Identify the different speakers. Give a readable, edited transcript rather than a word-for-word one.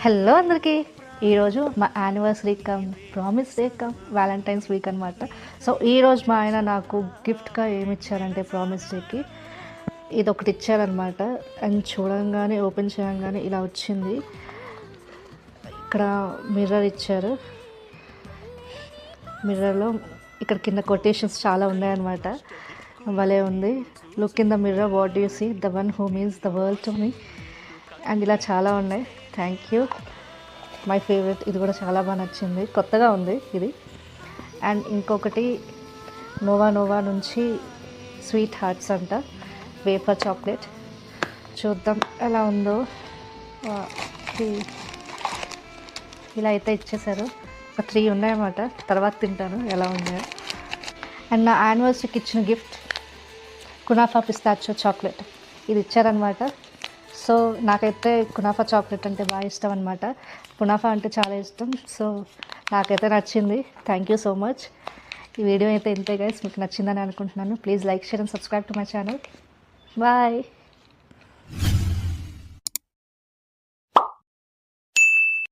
Speaker 1: Hello అందరికీ. ఈరోజు మా anniversary come promise day come Valentine's week అనమాట. సో ఈరోజు మా ఆయన నాకు గిఫ్ట్గా ఏమి ఇచ్చారంటే ప్రామిస్ డేకి ఇది ఒకటి ఇచ్చారనమాట. అండ్ చూడంగానే ఓపెన్ చేయగానే ఇలా వచ్చింది. ఇక్కడ మిర్రర్ ఇచ్చారు. మిర్రర్లో ఇక్కడ కింద కొటేషన్స్ చాలా ఉన్నాయన్నమాట. భలే ఉంది. Look in the mirror, what do you see, the one who means the world to me. And ఇలా చాలా ఉన్నాయి. Thank you. My favourite. ఇది కూడా చాలా బాగా నచ్చింది, కొత్తగా ఉంది ఇది. అండ్ ఇంకొకటి నోవా నుంచి స్వీట్ హార్ట్స్ అంట, వేఫర్ చాక్లెట్. చూద్దాం ఎలా ఉందో. ఇలా అయితే ఇచ్చేసారు. ఒక 3 ఉన్నాయన్నమాట, తర్వాత తింటాను ఎలా ఉన్నాయో. అండ్ నా యానివర్సరీకి ఇచ్చిన గిఫ్ట్ కునాఫా పిస్తాచో చాక్లెట్ ఇది ఇచ్చారనమాట. సో నాకైతే కునాఫా చాక్లెట్ అంటే బాగా ఇష్టం అనమాట. కునాఫా అంటే చాలా ఇష్టం. సో నాకైతే నచ్చింది. Thank you so much. ఈ వీడియో అయితే ఇంతే గైస్, మీకు నచ్చిందని అనుకుంటున్నాను. Please like, share and subscribe to my channel. Bye.